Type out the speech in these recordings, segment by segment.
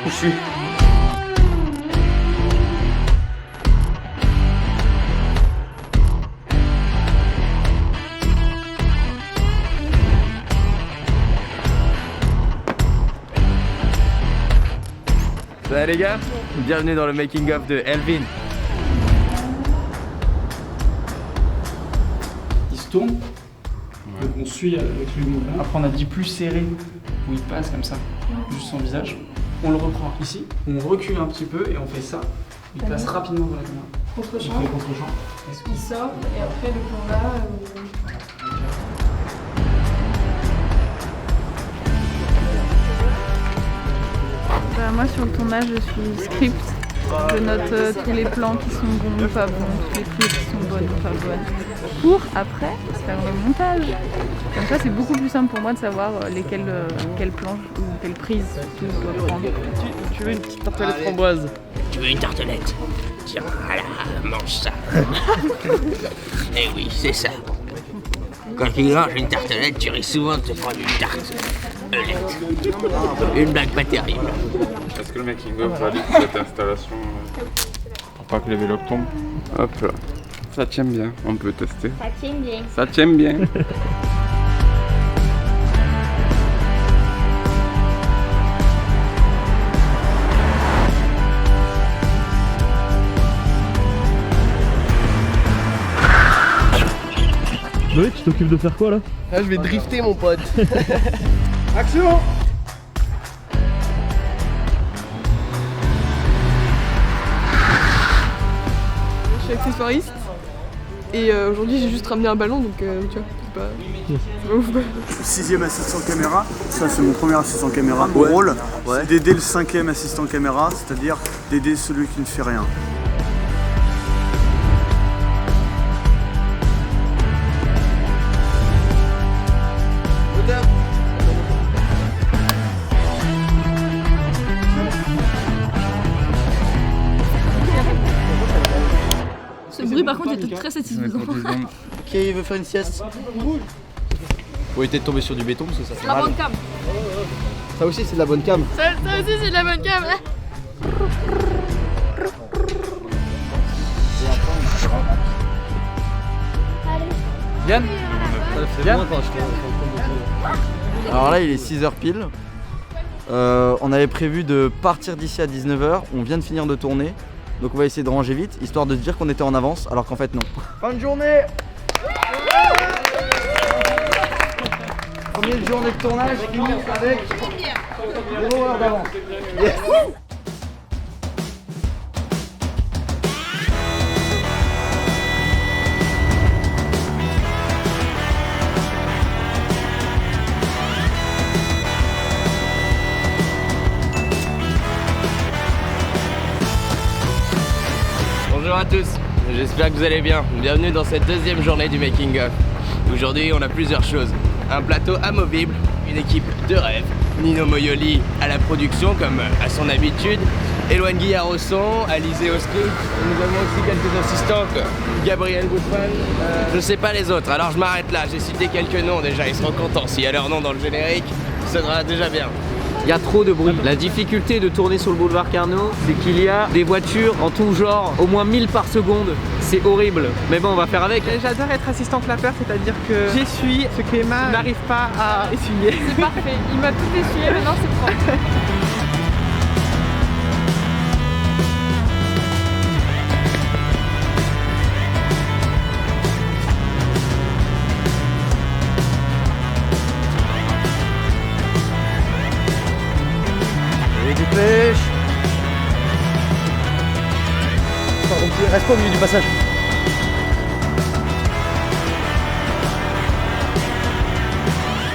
Où je suis? Ça va les gars? Bienvenue dans le making of de Elvin. Il se tourne, donc on suit avec le mouvement. Après on a dit plus serré, où il passe comme ça, juste son visage. On le reprend ici, on recule un petit peu et on fait ça. Il passe rapidement dans la caméra. Contre-champ. Contre-champ. Il sort et après le plan là. Bah, moi sur le tournage je suis script. Je note tous les plans qui sont bons ou pas bons, toutes les prises qui sont bonnes ou pas bonnes. Pour après faire le montage. Comme ça c'est beaucoup plus simple pour moi de savoir quelle planche ou quelle prise je dois prendre. Tu veux une petite tartelette framboise? Tu veux une tartelette? Tiens, voilà, mange ça. Eh oui, c'est ça. Quand tu manges une tartelette, tu risques souvent de te prendre une tarte. Une blague pas terrible. Est-ce que le making-of valide cette installation pour pas que les vélos tombent? Hop là. Ça tient bien, on peut tester. Ça tient bien. Ça tient bien. Loïc, tu t'occupes de faire quoi là? Là je vais drifter mon pote. Action! Je suis accessoiriste et aujourd'hui j'ai juste ramené un ballon donc tu vois, c'est pas ouf quoi. 6e assistant caméra, ça c'est mon premier assistant caméra. Mon rôle, c'est d'aider le 5e assistant caméra, c'est-à-dire d'aider celui qui ne fait rien. Ce bruit par contre était très satisfaisant. Qui veut faire une sieste? Faut éviter de tomber sur du béton parce que ça fait La mal. bonne cam. Ça aussi c'est de la bonne cam. Ça aussi c'est de la bonne cam. Yann? Alors là il est 6h pile. On avait prévu de partir d'ici à 19h, on vient de finir de tourner. Donc on va essayer de ranger vite, histoire de se dire qu'on était en avance, alors qu'en fait non. Bonne journée. Première journée de tournage, fini avec 0 heure d'avance. Yes. Bonjour à tous, j'espère que vous allez bien. Bienvenue dans cette deuxième journée du making of. Aujourd'hui on a plusieurs choses. Un plateau amovible, une équipe de rêve, Nino Moyoli à la production comme à son habitude, Eloane Guillard au son, Alizé au script. Nous avons aussi quelques assistants comme Gabriel Gutmann. Je sais pas les autres, alors je m'arrête là, j'ai cité quelques noms déjà, ils seront contents. S'il y a leur nom dans le générique, ça sera déjà bien. Il y a trop de bruit. La difficulté de tourner sur le boulevard Carnot, c'est qu'il y a des voitures en tout genre, au moins 1000 par seconde. C'est horrible. Mais bon, on va faire avec. J'adore être assistant clapper, c'est-à-dire que j'essuie ce qu'Emma n'arrive pas à essuyer. C'est parfait, il m'a tout essuyé, maintenant c'est propre. Dépêche. Reste pas au milieu du passage.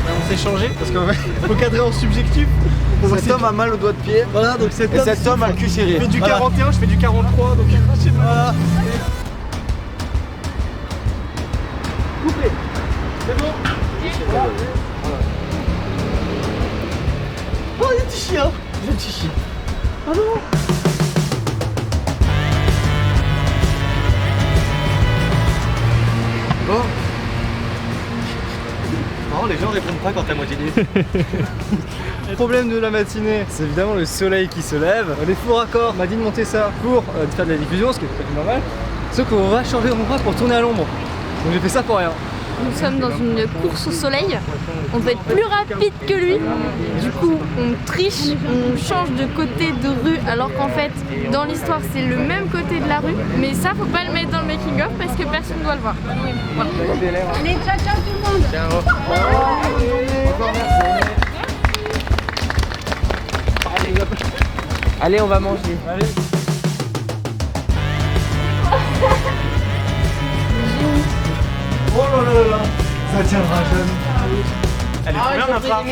On s'est changé parce qu'on faut cadrer en subjectif. Cet homme a mal au doigt de pied. Voilà, donc cet homme a le cul serré. Je fais du 41, je fais du 43, donc voilà. Coupé. C'est bon. Voilà. Oh, il y a un petit chien. Il y a un petit chien. Oh non. Bon. Oh, les gens répondent pas quand t'as moitié nuit. Le problème de la matinée, c'est évidemment le soleil qui se lève. Les faux raccords m'a dit de monter ça pour faire de la diffusion, ce qui est tout à fait normal. Sauf qu'on va changer d'endroit pour tourner à l'ombre. Donc j'ai fait ça pour rien. Nous sommes dans une course au soleil, on doit être plus rapide que lui, du coup on triche, on change de côté de rue alors qu'en fait dans l'histoire c'est le même côté de la rue, mais ça faut pas le mettre dans le making of parce que personne ne doit le voir. Voilà. Allez, ciao ciao tout le monde. Allez, on va manger. Allez. Oh là là là, ça tiendra jamais. Elle est bien la frappe.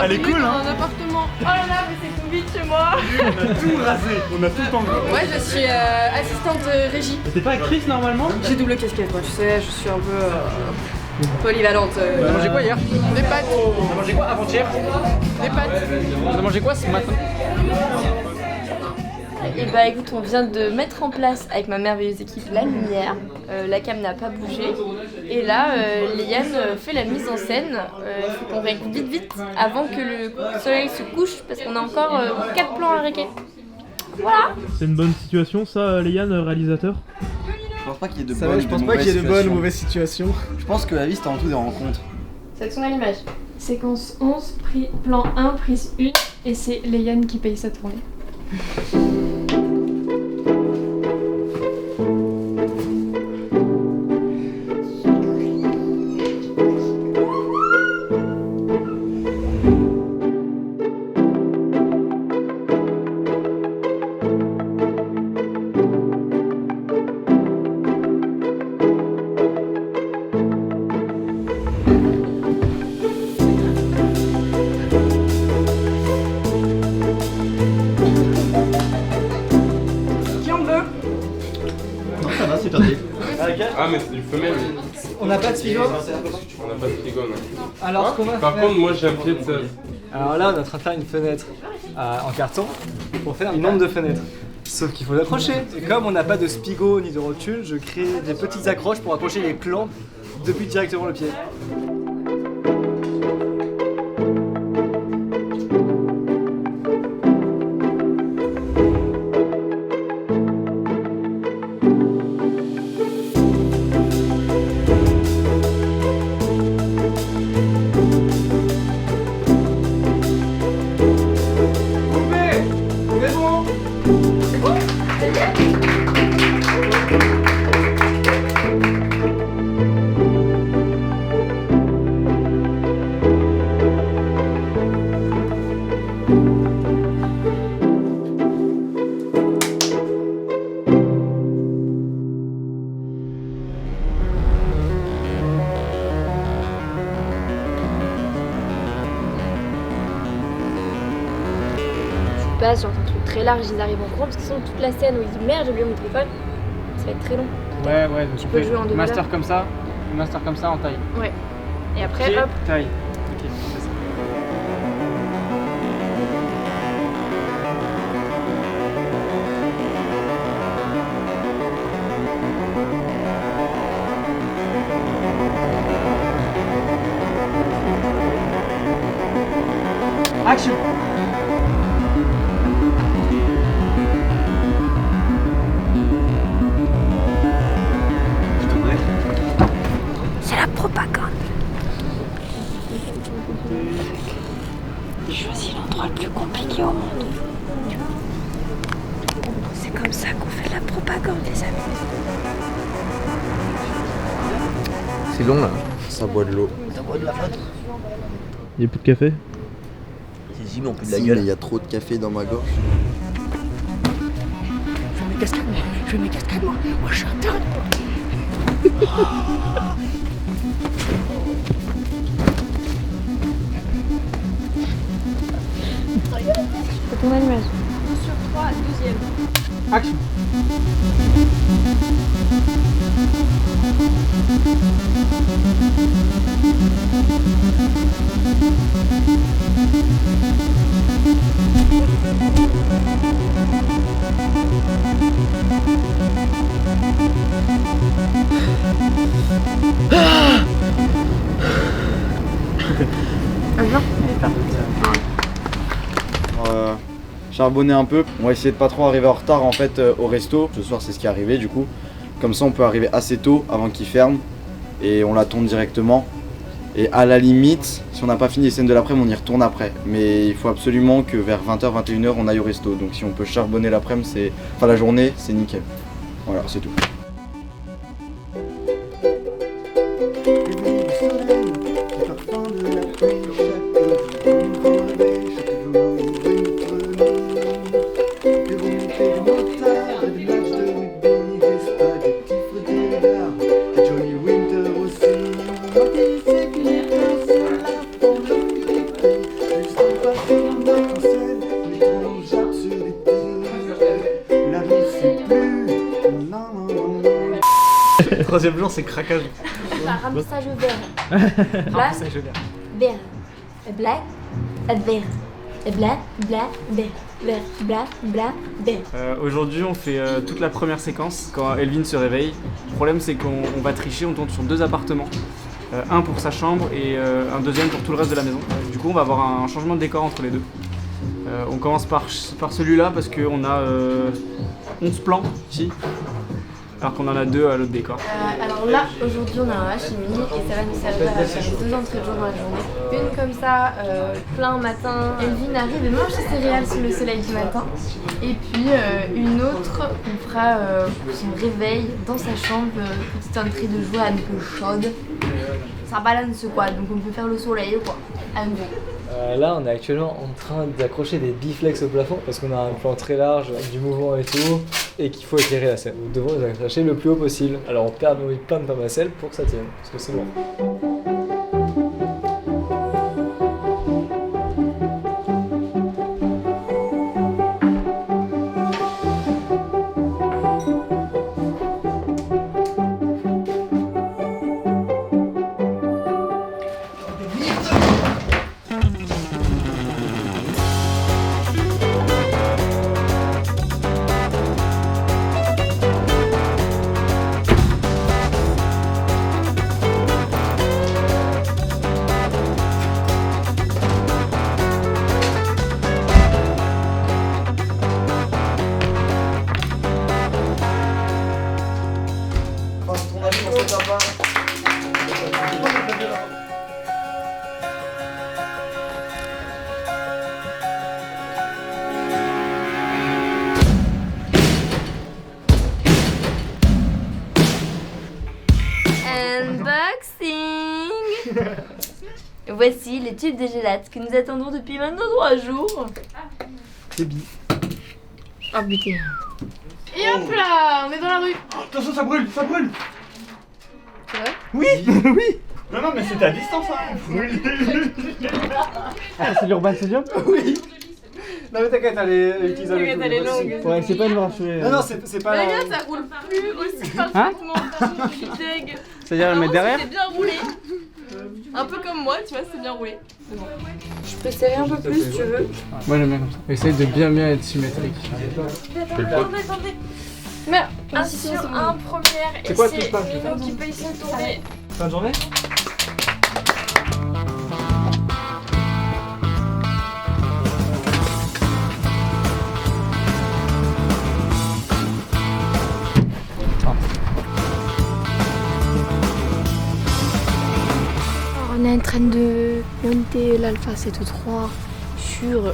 Elle est cool hein. Un appartement. Oh là là, mais c'est tout vide chez moi. On a tout rasé, on a tout enlevé. Ouais, je suis assistante régie. T'es pas actrice normalement? J'ai double casquette, moi tu sais, je suis un peu polyvalente. T'as mangé quoi hier? Des pâtes. T'as mangé quoi avant-hier? Des pâtes. T'as mangé quoi ce matin? Et bah écoute, on vient de mettre en place avec ma merveilleuse équipe la lumière, la cam n'a pas bougé, et là Léane fait la mise en scène, il faut qu'on règle vite avant que le soleil se couche parce qu'on a encore 4 plans à régler. Voilà. C'est une bonne situation ça, Léane, réalisateur? Je pense pas qu'il y ait de bonnes ou mauvaises situations. Je pense que la vie c'est avant tout des rencontres. Section à l'image. Séquence 11, plan 1, prise 1, et c'est Léane qui paye sa tournée. Ah mais c'est du femelle. On n'a pas de spigot. On n'a pas de frigo non. Alors ce qu'on va Par faire... contre moi j'ai un pied de 16. Alors là on est en train de faire une fenêtre en carton pour faire une nombre de fenêtres. Sauf qu'il faut l'accrocher. Et comme on n'a pas de spigot ni de rotule, je crée des petites accroches pour accrocher les plans depuis directement le pied. Genre un truc très large, ils arrivent en courant parce qu'ils sont toute la scène où ils disent merde j'ai oublié mon téléphone, ça va être très long. Ouais, donc tu peux jouer en deux master comme ça en taille. Ouais. Et après Pied, hop. taille. Ok, on fait ça. Action. C'est la propagande. J'ai choisi l'endroit le plus compliqué au monde. C'est comme ça qu'on fait de la propagande, les amis. C'est long là. Ça boit de l'eau. Ça boit de la flotte. Il n'y a plus de café? Si, mais on peut de la gueule. Il y a trop de café dans ma gorge. Je mets cascade moi. Moi je suis un taré. C'est ton animage. 1 sur 3, deuxième. Action. Charbonner un peu. On va essayer de pas trop arriver en retard en fait au resto. Ce soir c'est ce qui est arrivé du coup. Comme ça on peut arriver assez tôt avant qu'il ferme et on la tourne directement. Et à la limite, si on n'a pas fini les scènes de l'après-midi, on y retourne après. Mais il faut absolument que vers 20h, 21h on aille au resto. Donc si on peut charbonner l'après-midi, enfin la journée, c'est nickel. Voilà, c'est tout. Troisième blanc, c'est craquage. Ramassage vert. Black, vert. Black, vert. Black, black, vert. Vert, black, black, vert. Aujourd'hui, on fait toute la première séquence quand Elvin se réveille. Le problème, c'est qu'on va tricher, on tourne sur 2 appartements. Un pour sa chambre et un deuxième pour tout le reste de la maison. Du coup, on va avoir un changement de décor entre les deux. On commence par celui-là parce qu'on a 11 plans ici. Alors qu'on en a 2 à l'autre décor. Alors là, aujourd'hui, on a un hachimi et ça va nous servir à faire 2 entrées de jour dans la journée. Une comme ça, plein matin. Elvin arrive et mange ses céréales sous le soleil du matin. Et puis une autre, on fera son réveil dans sa chambre, petite entrée de jour un peu chaude. Ça balance quoi, donc on peut faire le soleil quoi. Là, on est actuellement en train d'accrocher des biflex au plafond parce qu'on a un plan très large, du mouvement et tout, et qu'il faut éclairer la scène. Nous devons les accrocher le plus haut possible. Alors on perd plein de parmacelles pour que ça tienne, parce que c'est bon. Voici les tubes de gélate que nous attendons depuis maintenant 3 jours. C'est bi. Oh putain. Et hop là, on est dans la rue. Oh, attention, ça brûle, ça brûle. C'est vrai? Oui, oui. Non, mais c'était à distance, hein. Ah, c'est l'Urban Stadium? Oui. Non mais t'inquiète, elle est utilisable. T'inquiète, elle est longue. Ouais, c'est pas une marché. Non, c'est pas. Mais regarde, ça roule plus aussi parfaitement. Je suis deg. C'est-à-dire le mettre derrière? C'était bien roulé. Un peu comme moi, tu vois, c'est bien roulé. C'est bon. Je peux serrer un peu plus si tu veux. Moi j'aime bien comme ça. Essaye de bien être symétrique. Attendez. Mais un sur un première et c'est Nino qui paye sa tournée. Fin de journée? On est en train de monter l'Alpha 7-3 sur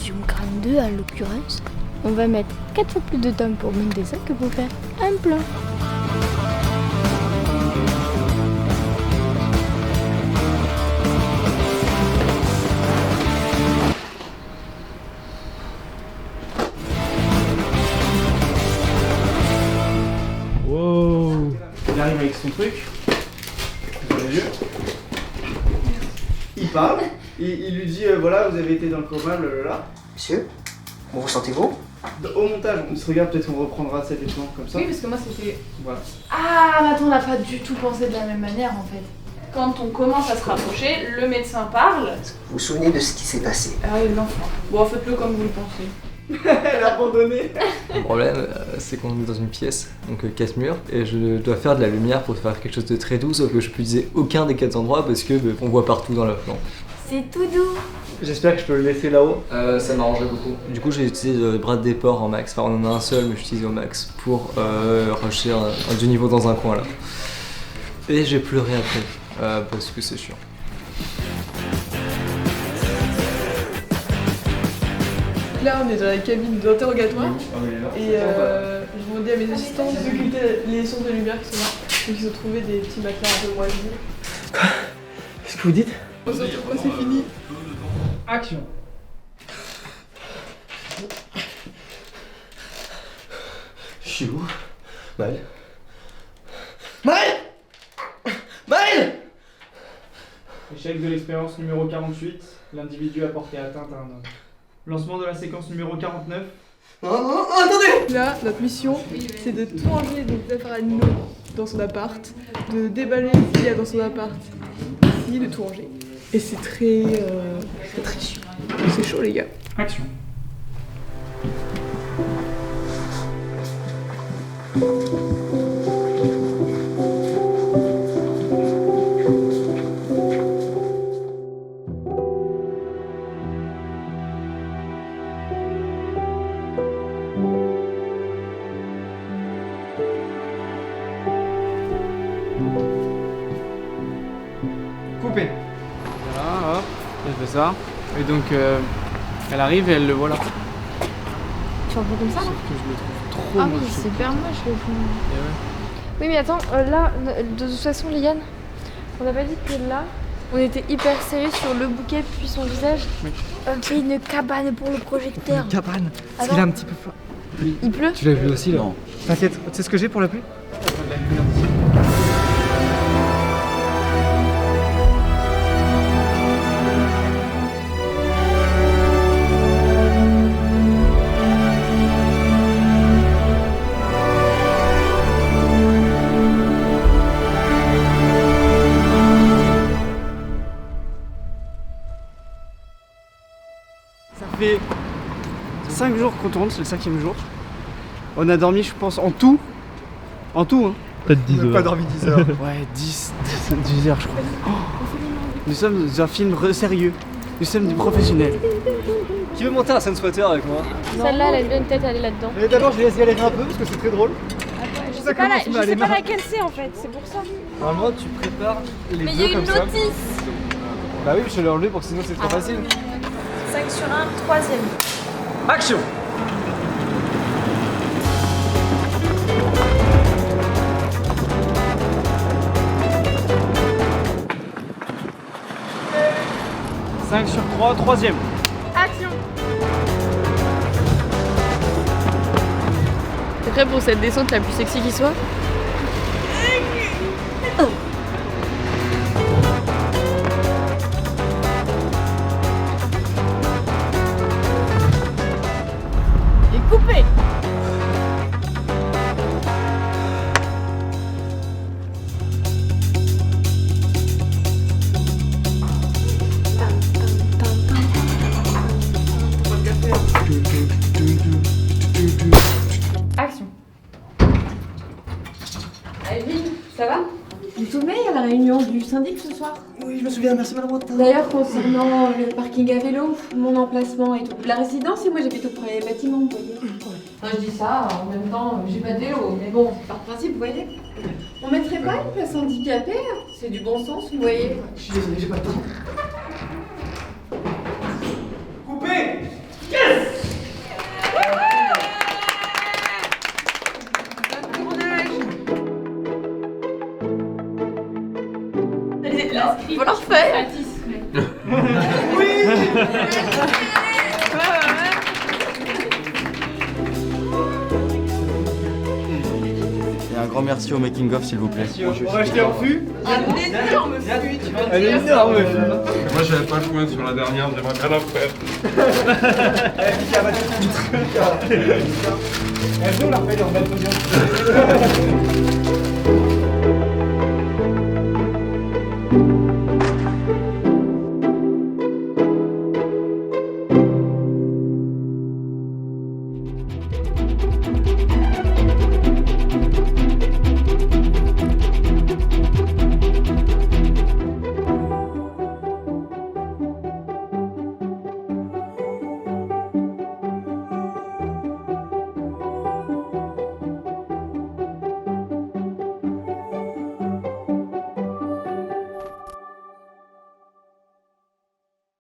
Zoom 42 en l'occurrence. On va mettre 4 fois plus de temps pour monter ça que pour faire un plan. Wow. Il arrive avec son truc. Dans les yeux. Il parle. Il lui dit voilà, vous avez été dans le coma, blablabla. Monsieur, comment vous sentez-vous? Au montage, on se regarde, peut-être on reprendra cet élément comme ça. Oui, parce que moi c'était. Voilà. Ah, mais attends, on n'a pas du tout pensé de la même manière en fait. Quand on commence à se rapprocher, le médecin parle. Vous vous souvenez de ce qui s'est passé? Ah oui, l'enfant. Bon, faites-le comme vous le pensez. Elle a abandonné. Le problème, c'est qu'on est dans une pièce, donc casse-mur, et je dois faire de la lumière pour faire quelque chose de très doux, sauf que je peux utiliser aucun des 4 endroits parce que on voit partout dans le plan. C'est tout doux. J'espère que je peux le laisser là-haut. Ça m'arrangerait beaucoup. Du coup, j'ai utilisé le bras de déport en max. Enfin, on en a un seul, mais j'utilise au max pour rusher un du niveau dans un coin là. Et j'ai pleuré après, parce que c'est chiant. Là, on est dans la cabine d'interrogatoire. Et j'ai demandé à mes assistants d'occulter les sources de lumière qui sont là. Donc ils ont trouvé des petits matelas un peu moisis. Qu'est-ce que vous dites? On se retrouve quand c'est fini. Action. Je suis où? Maël? Maël! Maël! Échec de l'expérience numéro 48. L'individu a porté atteinte à un homme. Lancement de la séquence numéro 49. Non, attendez! Là, notre mission, c'est de tout ranger des affaires à Nino dans son appart, de déballer ce qu'il y a dans son appart ici, de tout ranger. Et c'est très chiant. C'est chaud, les gars. Action. Coupé. Voilà, hop, elle fait ça. Et donc, elle arrive et elle le voit là. Tu en prends comme ça là? Sauf que je le trouve trop Ah moche. mais c'est hyper moche le fond. Et ouais. Oui mais attends, là, de toute façon Liane, on n'a pas dit que là, on était hyper sérieux sur le bouquet puis son visage. Oui. On fait une cabane pour le projecteur. Une cabane. Parce Attends. qu'il est un petit peu froid. Il pleut? Tu l'as vu aussi là? Non. T'inquiète, tu sais ce que j'ai pour la pluie? Ça fait 5 jours qu'on tourne, c'est le 5e jour. On a dormi, je pense, en tout, hein. Peut-être 10 On n'a heures. pas dormi 10 heures. Ouais, 10 heures, je crois. Oh. Nous sommes dans un film sérieux. Nous sommes des professionnels. Qui veut monter un Sunsweater avec moi? Celle-là, elle a bien une tête, elle est là-dedans. Mais d'abord, je vais laisser galérer un peu parce que c'est très drôle. Je sais pas, laquelle c'est en fait, c'est pour ça. Normalement, tu prépares les Mais il y deux a une comme ça. notice. Bah oui, je l'ai enlevé pour que sinon c'est trop facile. 5 sur 1, 3ème. Action! « 5 sur 3, 3ème. Action! T'es prêt pour cette descente la plus sexy qui soit? Et coupé! Action. Alvin, ça va? Tu te souviens, il y a la réunion du syndic ce soir? Oui, je me souviens, merci madame Wattin. D'ailleurs, concernant le parking à vélo, mon emplacement et tout. La résidence et moi j'habite au premier bâtiment, vous voyez. Enfin, je dis ça, en même temps, j'ai pas de vélo, mais bon, par principe, vous voyez. On mettrait pas une place handicapée? C'est du bon sens, vous voyez. Je suis désolé, j'ai pas le temps. Coupé! Faut leur faire. Et un grand merci au making of s'il vous plaît. On va acheter un fût. Un énorme fût, tu vas Un énorme fût. Moi j'avais pas joué sur la dernière, j'aimerais bien la faire. Elle veut, on la refait, on va le